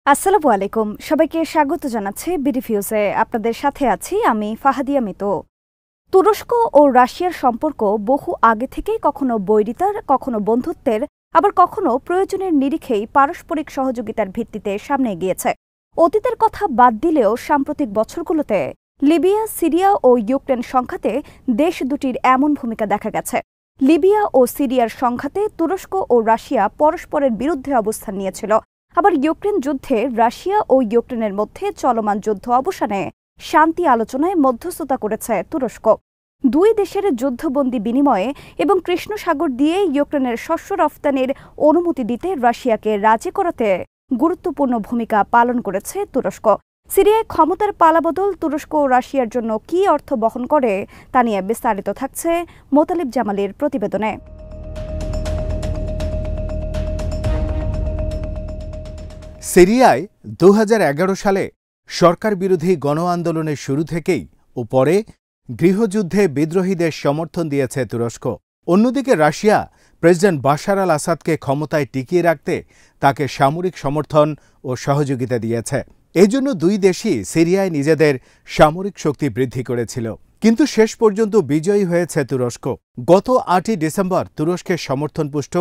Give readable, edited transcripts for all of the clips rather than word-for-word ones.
আসসালামু আলাইকুম, সবাইকে স্বাগত জানাচ্ছি বিডিফিউজে। আপনাদের সাথে আছি আমি ফাহাদিয়া মিতু। তুরস্ক ও রাশিয়ার সম্পর্ক বহু আগে থেকেই কখনো বৈরিতার, কখনো বন্ধুত্বের, আবার কখনো প্রয়োজনের নিরিখেই পারস্পরিক সহযোগিতার ভিত্তিতে সামনে এগিয়েছে। অতীতের কথা বাদ দিলেও সাম্প্রতিক বছরগুলোতে লিবিয়া, সিরিয়া ও ইউক্রেন সংঘাতে দেশ দুটির এমন ভূমিকা দেখা গেছে। লিবিয়া ও সিরিয়ার সংঘাতে তুরস্ক ও রাশিয়া পরস্পরের বিরুদ্ধে অবস্থান নিয়েছিল। আবার ইউক্রেন যুদ্ধে রাশিয়া ও ইউক্রেনের মধ্যে চলমান যুদ্ধ অবসানে শান্তি আলোচনায় মধ্যস্থতা করেছে তুরস্ক। দুই দেশের যুদ্ধবন্দী বিনিময়ে এবং কৃষ্ণ সাগর দিয়ে ইউক্রেনের শস্য রফতানির অনুমতি দিতে রাশিয়াকে রাজি করাতে গুরুত্বপূর্ণ ভূমিকা পালন করেছে তুরস্ক। সিরিয়ায় ক্ষমতার পালাবদল তুরস্ক ও রাশিয়ার জন্য কী অর্থ বহন করে তা নিয়ে বিস্তারিত থাকছে মোতালিব জামালের প্রতিবেদনে। সিরিয়ায় ২০১১ সালে সরকার বিরোধী গণ আন্দোলনের শুরু থেকেই ও পরে গৃহযুদ্ধে বিদ্রোহীদের সমর্থন দিয়েছে তুরস্ক। অন্যদিকে রাশিয়া প্রেসিডেন্ট বাশার আল আসাদকে ক্ষমতায় টিকিয়ে রাখতে তাকে সামরিক সমর্থন ও সহযোগিতা দিয়েছে। এজন্য দুই দেশই সিরিয়ায় নিজেদের সামরিক শক্তি বৃদ্ধি করেছিল। কিন্তু শেষ পর্যন্ত বিজয়ী হয়েছে তুরস্ক। গত ৮ই ডিসেম্বর তুরস্কের সমর্থনপুষ্ট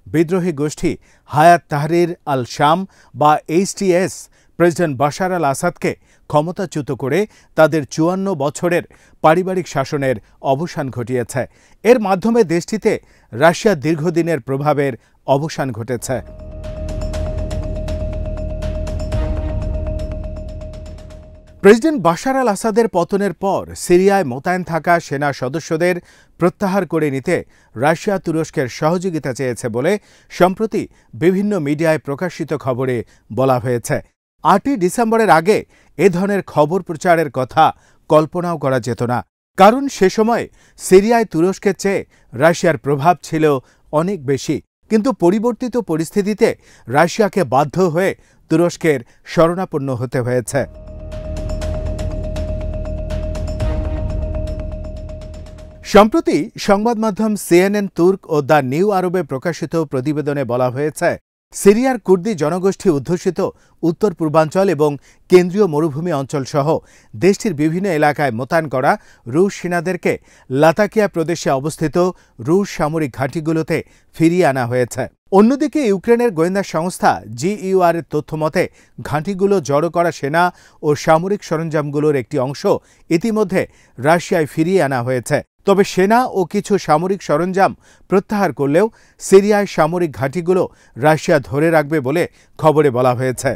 বিদ্রোহী গোষ্ঠী হায়াত তাহরির আল শাম বা HTS প্রেসিডেন্ট বাশার আল আসাদকে ক্ষমতাচ্যুত করে তাদের ৫৪ বছরের পারিবারিক শাসনের অবসান ঘটিয়েছে। এর মাধ্যমে দেশটিতে রাশিয়ার দীর্ঘদিনের প্রভাবের অবসান ঘটেছে। প্রেসিডেন্ট বাশার আল আসাদের পতনের পর সিরিয়ায় মোতায়েন থাকা সেনা সদস্যদের প্রত্যাহার করে নিতে রাশিয়া তুরস্কের সহযোগিতা চেয়েছে বলে সম্প্রতি বিভিন্ন মিডিয়ায় প্রকাশিত খবরে বলা হয়েছে। ৮ই ডিসেম্বরের আগে এ ধরনের খবর প্রচারের কথা কল্পনাও করা যেত না, কারণ সে সময় সিরিয়ায় তুরস্কের চেয়ে রাশিয়ার প্রভাব ছিল অনেক বেশি। কিন্তু পরিবর্তিত পরিস্থিতিতে রাশিয়াকে বাধ্য হয়ে তুরস্কের শরণাপন্ন হতে হয়েছে। সম্প্রতি সংবাদ মাধ্যম CNN তুর্ক ও দ্য নিউ আরবে প্রকাশিত প্রতিবেদনে বলা হয়েছে, সিরিয়ার কুর্দি জনগোষ্ঠী অধ্যুষিত উত্তর পূর্বাঞ্চল এবং কেন্দ্রীয় মরুভূমি অঞ্চল সহ দেশটির বিভিন্ন এলাকায় মোতায়েন করা রুশ সেনাদেরকে লাতাকিয়া প্রদেশে অবস্থিত রুশ সামরিক ঘাঁটিগুলোতে ফিরিয়ে আনা হয়েছে। অন্যদিকে ইউক্রেনের গোয়েন্দা সংস্থা GUR এর তথ্য মতে ঘাঁটিগুলো জড়ো করা সেনা ও সামরিক সরঞ্জামগুলোর একটি অংশ ইতিমধ্যে রাশিয়ায় ফিরিয়ে আনা হয়েছে। তবে সেনা ও কিছু সামরিক সরঞ্জাম প্রত্যাহার করলেও সিরিয়ায় সামরিক ঘাঁটিগুলো রাশিয়া ধরে রাখবে বলে খবরে বলা হয়েছে।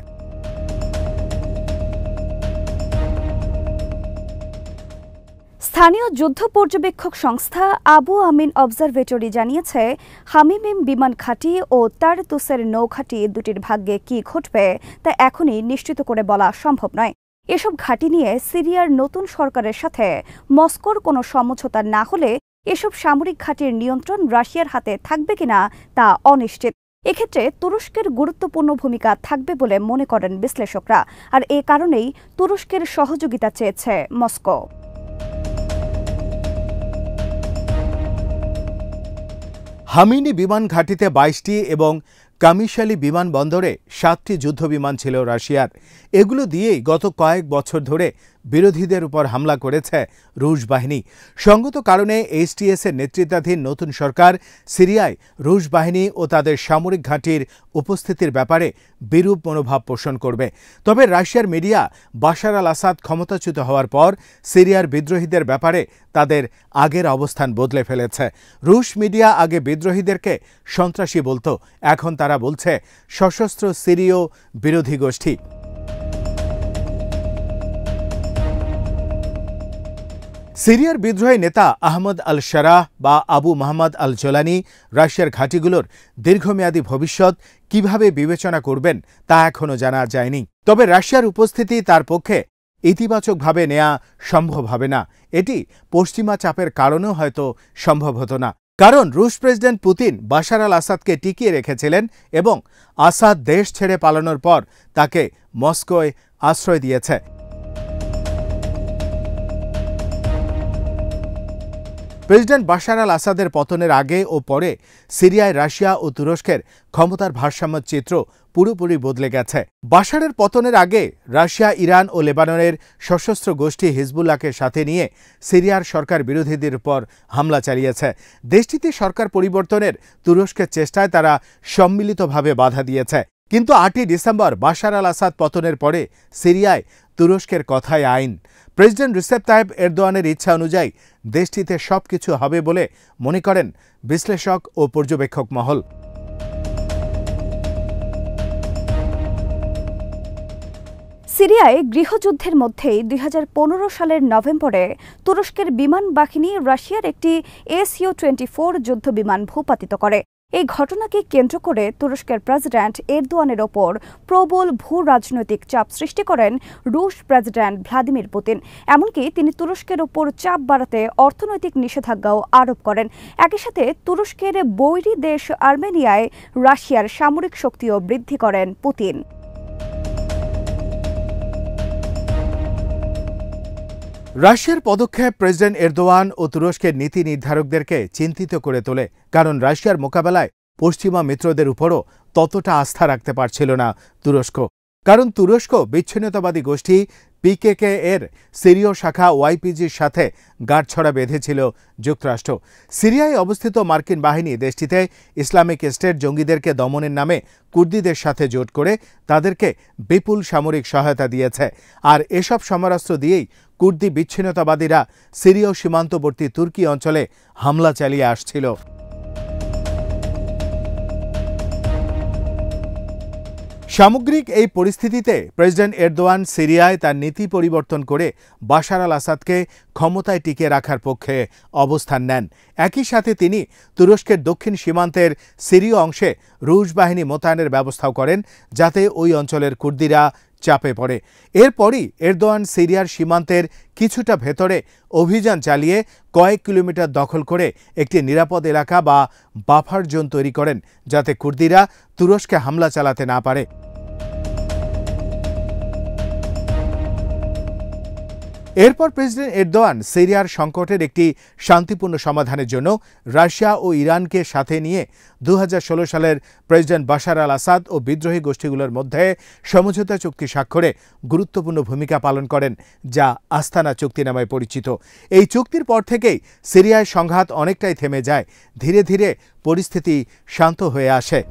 স্থানীয় যুদ্ধ পর্যবেক্ষক সংস্থা আবু আমিন অবজারভেটরি জানিয়েছে, হামিমিম বিমান ঘাঁটি ও তারতুসের নৌঘাঁটি দুটির ভাগ্যে কী ঘটবে তা এখনই নিশ্চিত করে বলা সম্ভব নয়। এসব ঘাঁটি নিয়ে সিরিয়ার নতুন সরকারের সাথে মস্কোর কোনো সমঝোতা না হলে এসব সামরিক ঘাঁটির নিয়ন্ত্রণ রাশিয়ার হাতে থাকবে কিনা তা অনিশ্চিত। এক্ষেত্রে তুরস্কের গুরুত্বপূর্ণ ভূমিকা থাকবে বলে মনে করেন বিশ্লেষকরা, আর এ কারণেই তুরস্কের সহযোগিতা চেয়েছে মস্কো। হামিনি বিমান ঘাঁটিতে ২২টি এবং কামিশালি বিমানবন্দরে ৭টি যুদ্ধবিমান ছিল রাশিয়ার। এগুলো দিয়েই গত কয়েক বছর ধরে বিরোধীদের উপর হামলা করেছে রুশ বাহিনী। সঙ্গত কারণে HTS এর নেতৃত্বাধীন নতুন সরকার সিরিয়ায় রুশ বাহিনী ও তাদের সামরিক ঘাঁটির উপস্থিতির ব্যাপারে বিরূপ মনোভাব পোষণ করবে। তবে রাশিয়ার মিডিয়া বাশার আল আসাদ ক্ষমতাচ্যুত হওয়ার পর সিরিয়ার বিদ্রোহীদের ব্যাপারে তাদের আগের অবস্থান বদলে ফেলেছে। রুশ মিডিয়া আগে বিদ্রোহীদেরকে সন্ত্রাসী বলতো, এখন তারা বলছে সশস্ত্র সিরীয় বিরোধী গোষ্ঠী। সিরিয়ার বিদ্রোহী নেতা আহমদ আল শারাহ বা আবু মোহাম্মদ আল জোলানি রাশিয়ার ঘাঁটিগুলোর দীর্ঘমেয়াদী ভবিষ্যৎ কিভাবে বিবেচনা করবেন তা এখনও জানা যায়নি। তবে রাশিয়ার উপস্থিতি তার পক্ষে ইতিবাচকভাবে নেওয়া সম্ভব হবে না। এটি পশ্চিমা চাপের কারণেও হয়তো সম্ভব হতো না, কারণ রুশ প্রেসিডেন্ট পুতিন বাশার আল আসাদকে টিকিয়ে রেখেছিলেন এবং আসাদ দেশ ছেড়ে পালানোর পর তাকে মস্কোয় আশ্রয় দিয়েছে। প্রেসিডেন্ট বাশার আল আসাদের পতনের আগে ও পরে সিরিয়ায় রাশিয়া ও তুরস্কের ক্ষমতার ভারসাম্য চিত্র পুরোপুরি বদলে গেছে। বাশারের পতনের আগে রাশিয়া, ইরান ও লেবাননের সশস্ত্র গোষ্ঠী হিজবুল্লাহকে সাথে নিয়ে সিরিয়ার সরকার বিরোধীদের উপর হামলা চালিয়েছে। দেশটিতে সরকার পরিবর্তনের তুরস্কের চেষ্টায় তারা সম্মিলিতভাবে বাধা দিয়েছে। কিন্তু 8ই ডিসেম্বর বাশার আল আসাদ পতনের পরে সিরিয়ায় তুরস্কের কথাই আইন। প্রেসিডেন্ট রিসেপ তাইপ এরদোয়ানের ইচ্ছা অনুযায়ী দেশটিতে সবকিছু হবে বলে মনে করেন বিশ্লেষক ও পর্যবেক্ষক মহল। সিরিয়ায় গৃহযুদ্ধের মধ্যেই 2015 সালের নভেম্বরে তুরস্কের বিমান বাহিনী রাশিয়ার একটি Su-24 যুদ্ধবিমান ভূপাতিত করে। এই ঘটনাকে কেন্দ্র করে তুরস্কের প্রেসিডেন্ট এরদোয়ানের ওপর প্রবল ভূ রাজনৈতিক চাপ সৃষ্টি করেন রুশ প্রেসিডেন্ট ভ্লাদিমির পুতিন। এমনকি তিনি তুরস্কের ওপর চাপ বাড়াতে অর্থনৈতিক নিষেধাজ্ঞাও আরোপ করেন। একই সাথে তুরস্কের বৈরী দেশ আর্মেনিয়ায় রাশিয়ার সামরিক শক্তিও বৃদ্ধি করেন পুতিন। রাশিয়ার পদক্ষেপ প্রেসিডেন্ট এরদোয়ান ও তুরস্কের নীতি নির্ধারকদেরকে চিন্তিত করে তোলে, কারণ রাশিয়ার মোকাবেলায় পশ্চিমা মিত্রদের উপরও ততটা আস্থা রাখতে পারছিল না তুরস্ক। কারণ তুরস্ক বিচ্ছিন্নতাবাদী গোষ্ঠী পিকেকে এর সিরীয় শাখা ওয়াইপিজির সাথে গাঁটছড়া বেঁধেছিল যুক্তরাষ্ট্র। সিরিয়ায় অবস্থিত মার্কিন বাহিনী দেশটিতে ইসলামিক স্টেট জঙ্গিদেরকে দমনের নামে কুর্দিদের সাথে জোট করে তাদেরকে বিপুল সামরিক সহায়তা দিয়েছে। আর এসব সমরাস্ত্র দিয়েই কুর্দি বিচ্ছিন্নতাবাদীরা সিরীয় সীমান্তবর্তী তুর্কি অঞ্চলে হামলা চালিয়ে আসছিল। সামগ্রিক এই পরিস্থিতিতে প্রেসিডেন্ট এরদোয়ান সিরিয়ায় তার নীতি পরিবর্তন করে বাশার আল আসাদকে ক্ষমতায় টিকিয়ে রাখার পক্ষে অবস্থান নেন। একই সাথে তিনি তুরস্কের দক্ষিণ সীমান্তের সিরীয় অংশে রুশ বাহিনী মোতায়েনের ব্যবস্থাও করেন, যাতে ওই অঞ্চলের কুর্দিরা চাপে পড়ে। এরপরই এরদোয়ান সিরিয়ার সীমান্তের কিছুটা ভেতরে অভিযান চালিয়ে কয়েক কিলোমিটার দখল করে একটি নিরাপদ এলাকা বা বাফার জোন তৈরি করেন, যাতে কুর্দিরা তুরস্কে হামলা চালাতে না পারে। এরপর প্রেসিডেন্ট এরদোয়ান সিরিয়ার সংকটের একটি শান্তিপূর্ণ সমাধানের জন্য রাশিয়া ও ইরানকে সাথে নিয়ে 2016 সালের প্রেসিডেন্ট বাশার আল আসাদ ও বিদ্রোহী গোষ্ঠীগুলোর মধ্যে সমঝোতা চুক্তি স্বাক্ষরে গুরুত্বপূর্ণ ভূমিকা পালন করেন, যা আস্তানা চুক্তি নামে পরিচিত। এই চুক্তির পর থেকেই সিরিয়ায় সংঘাত অনেকটাই থেমে যায়। ধীরে ধীরে পরিস্থিতি শান্ত হয়ে আসে।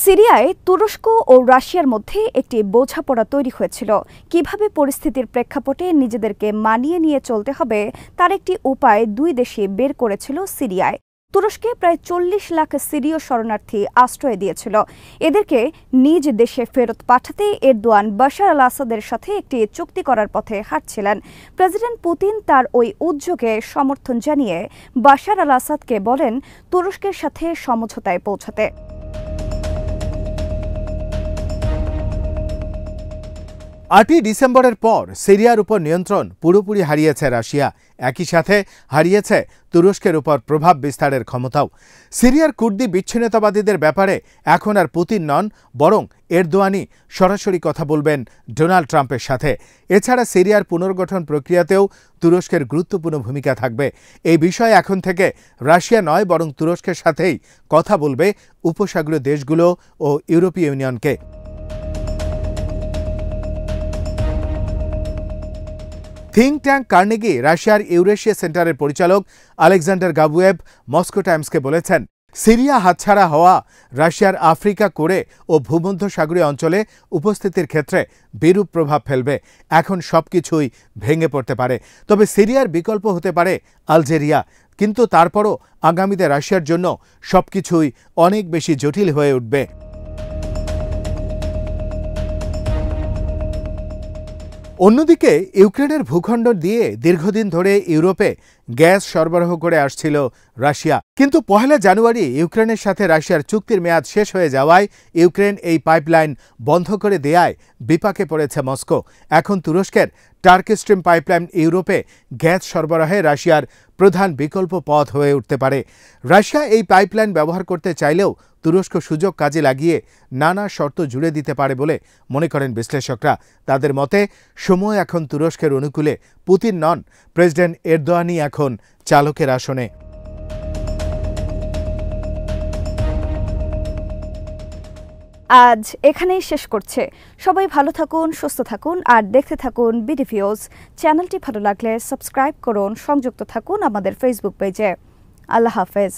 সিরিয়ায় তুরস্ক ও রাশিয়ার মধ্যে একটি বোঝাপড়া তৈরি হয়েছিল। কিভাবে পরিস্থিতির প্রেক্ষাপটে নিজেদেরকে মানিয়ে নিয়ে চলতে হবে তার একটি উপায় দুই দেশই বের করেছিল সিরিয়ায়। তুরস্কে প্রায় 40 লাখ সিরীয় শরণার্থী আশ্রয় দিয়েছিল। এদেরকে নিজ দেশে ফেরত পাঠাতে এরদোয়ান বাশার আল আসাদের সাথে একটি চুক্তি করার পথে হাঁটছিলেন। প্রেসিডেন্ট পুতিন তার ওই উদ্যোগে সমর্থন জানিয়ে বাশার আল আসাদকে বলেন তুরস্কের সাথে সমঝোতায় পৌঁছাতে। 8ই ডিসেম্বরের পর সিরিয়ার উপর নিয়ন্ত্রণ পুরোপুরি হারিয়েছে রাশিয়া। একই সাথে হারিয়েছে তুরস্কের উপর প্রভাব বিস্তারের ক্ষমতাও। সিরিয়ার কুর্দি বিচ্ছিন্নতাবাদীদের ব্যাপারে এখন আর পুতিন নন, বরং এরদোয়ানই সরাসরি কথা বলবেন ডোনাল্ড ট্রাম্পের সাথে। এছাড়া সিরিয়ার পুনর্গঠন প্রক্রিয়াতেও তুরস্কের গুরুত্বপূর্ণ ভূমিকা থাকবে। এই বিষয়ে এখন থেকে রাশিয়া নয়, বরং তুরস্কের সাথেই কথা বলবে উপসাগরীয় দেশগুলো ও ইউরোপীয় ইউনিয়নকে। থিঙ্ক ট্যাঙ্ক কার্নেগি রাশিয়ার ইউরেশিয়া সেন্টারের পরিচালক আলেকজান্ডার গাবুয়েভ মস্কো টাইমসকে বলেছেন, সিরিয়া হাতছাড়া হওয়া রাশিয়ার আফ্রিকা কোরে ও ভূমধ্যসাগরীয় অঞ্চলে উপস্থিতির ক্ষেত্রে বিরূপ প্রভাব ফেলবে। এখন সবকিছুই ভেঙে পড়তে পারে। তবে সিরিয়ার বিকল্প হতে পারে আলজেরিয়া, কিন্তু তারপরও আগামীতে রাশিয়ার জন্য সবকিছুই অনেক বেশি জটিল হয়ে উঠবে। অন্যদিকে ইউক্রেনের ভূখণ্ড দিয়ে দীর্ঘদিন ধরে ইউরোপে গ্যাস সরবরাহ করে আসছিল রাশিয়া, কিন্তু 1 জানুয়ারি ইউক্রেনের সাথে রাশিয়ার চুক্তির মেয়াদ শেষ হয়ে যাওয়ায় ইউক্রেন এই পাইপলাইন বন্ধ করে দেয়ায় বিপাকে পড়েছে মস্কো। এখন তুরস্কের টার্ক স্ট্রিম পাইপলাইন ইউরোপে গ্যাস সরবরাহে রাশিয়ার প্রধান বিকল্প পথ হয়ে উঠতে পারে। রাশিয়া এই পাইপলাইন ব্যবহার করতে চাইলেও তুরস্ক সুযোগ কাজে লাগিয়ে নানা শর্ত জুড়ে দিতে পারে বলে মনে করেন বিশ্লেষকরা। তাদের মতে সময় এখন তুরস্কের অনুকূলে। পুতিন নন, প্রেসিডেন্ট এরদোয়ানই এখন চালকের আসনে। আজ এখানেই শেষ করছে। সবাই ভালো থাকুন, সুস্থ থাকুন আর দেখতে থাকুন বিডিভিউজ। চ্যানেলটি ভালো লাগলে সাবস্ক্রাইব করুন, সংযুক্ত থাকুন আমাদের ফেসবুক পেজে। আল্লাহ হাফেজ।